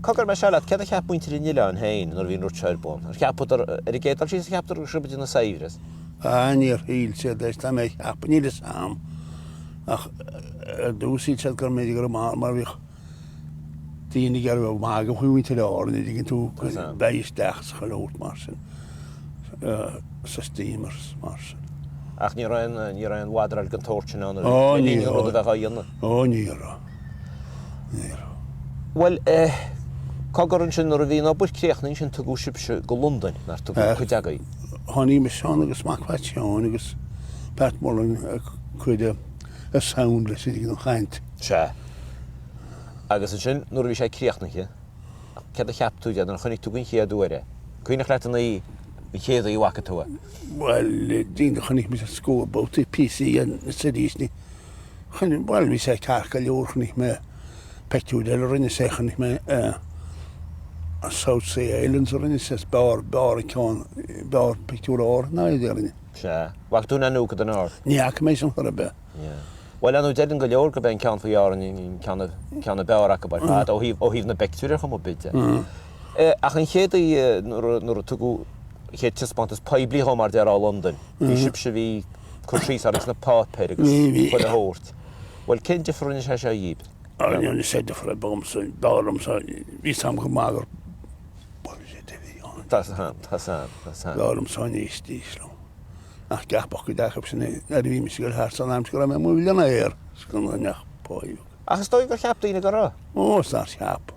Cogur me siarad, cedd a cheap bwynt i'r unila yn hein, nôr fi'n rwtio i'r bôn. Yr cheap o'r erigeidol sy'n cheap o'r rhywbeth yn y saifres? Ni'r hil sydd eich tam eich cheap, ni'r sam. Ach, dwi'n sydd sydd gyda'r meddwl gyda'r mar fi'ch. Dyn i gael fel mag o hwynt i'r o'r, ni digyn tŵ beis dechs chalwt marsin. Systemers marsin. Ach, ni roi'n wadr ar gyntorch yna. O, ni ro. O, ni ro. Wel, cogur yn sy'n o'r fi'n o bwyd creach ni'n sy'n tygwysib sy'n go London, na'r tygwysib cwydagau. Honi mis o'n agos macfation, agos pat mol yn cwyd y sound le sydd yn chaint. Se. Agos yn sy'n, nôr fi eisiau creach ni'n chi. Cedd a chap tŵd, yn chynig tŵgyn chi a dwyre. Cwyn i'ch let yna i, fi chedd o i wac y tŵa. Wel, dyn chynig mis a sgwr bod y PC yn sydys ni. Wel, mi eisiau carca liwr chynig me pectwyd el o'r un eisiau chynig me South Sea Islands o'r un eisiau bar y con, bar pectwyd o'r na i ddyn ni. Se. Wag dwi'n anw gyda'n o'r? Ni ac meis yn chwarae be. Wel, anw dedyn gyliwr gyda'n can fwy o'r yn can y bewr ac y bai ffad, o hif na bectwyd eich am o byd. Ach yn lled i nôr o tygw, lled tysbont ys paibli hom ar der o London. Eisiau sy'n fi cwrsys ar ys na pot perig, chwyd y hwrt. Wel, cyn diffrwn eisiau eisiau i yb? O'n i'n sedd y ffrau bom sy'n darwm sy'n fi sam gymag o'r Tas han. Darwm sy'n eistys. Ach, gach bach gyda chab sy'n ar fi mis i gael hars o'n amser gyda mewn mwyl yna er. Sgyn o'n iach boi. Ach, ystod i'w chiap dyn y goro? O, star chiap.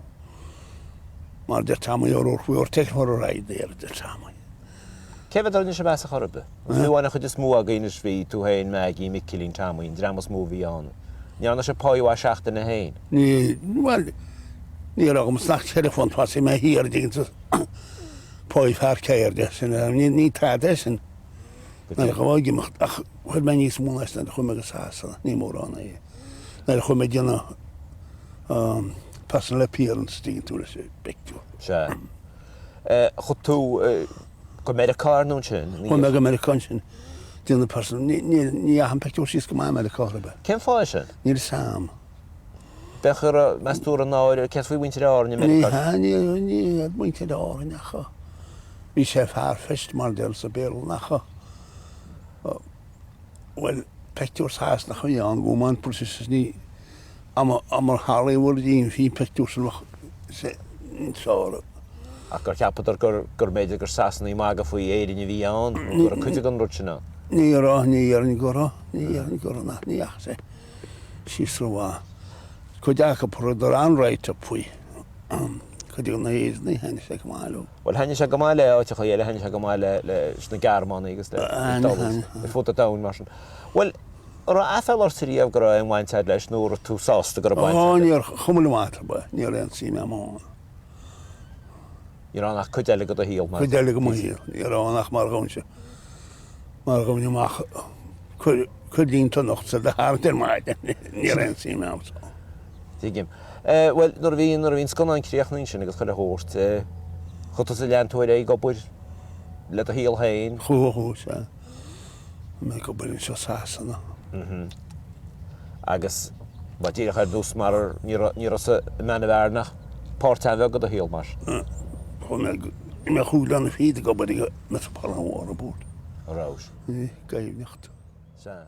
Mae'r dyr tamwy o'r o'r tech o'r rhaid er dyr tamwy. Cefyd o'n eisiau bas a chorby? Nw anna chyd ysmwa gyn ys fi tŵ hein meg i micilin tamwy, yn dramos mwy on. Ni anna eisiau poi wa siacht yn y hein? Wel, ni rog am snach telefon pas i mae hir digyn to poi far cair desyn. Ni trades yn. Na'r chwag i mach, ach, chwyd mae'n is mwyn ystan, chwyd mae'n gysas, ni mwr o'na i. Na'r chwyd mae'n dyna personal appearance digyn tŵr ys bectw. Se. Chwyd tŵ, Americar nhw'n sy'n? Chwyd mae'n American sy'n. Dyna person, ni aham bectw sy'n sgymau Americar yba. Cyn ffoi sy'n? Ni'r sam. Bech yr mestwr yn oer, cedd fwy wynt i'r oer yn Americar? Ni wynt i'r oer yn acho. Fi sef harfest mar del sa bel yn acho. Wel, pectwrs has na chwy an, gwman prosesus ni. Am o'r Hollywood un fi pectwrs yn fach, yn sôr. Ac o'r chiapod o'r gwrmeid o'r sas na i mag a fwy eirin i fi an, o'r cwydig yn rwtio na? Ni ar yn goro na, ni ach se. Sis rwa. Cwydig ac o'r o'r anreit o pwy. Cwydig yn eidd ni, hen eisiau gymalw. Wel, hen eisiau gymalu o ti'n chwyel, hen eisiau gymalu sy'n y garmon i gysda. Y ffwt o dawn marsin. Wel, o'r athel o'r siri af gyro yn wain taid leis nhw'r tŵ sos dy gyro wain taid? O, ni'r chwmwl y matr ba, ni'r ein sy'n am o'n. Ni'r anach cwydelig o dy hil? Cwydelig o hil, ni'r anach mae'r gawnsio. Mae'r gawnsio mach, cwydlin to noch sydd y harder maid, ni'r ein sy'n am o'n. Digim. Wel, nôr fi'n sgwnnau yn criach na'n sy'n agos chyd y hwrt. Chwt os y lian twyr ei gobwyr led o hil hein? Chw, sa. Mae'n gobwyr yn sio sas yna. Agos, mae dirach ar ddws mar ni'r os y Man of Aran portrays gyda hil mar? Mae'n chwlan y ffyd y gobwyr i met o palan o ar y bwyd. O raws? Gaeilge. Sa.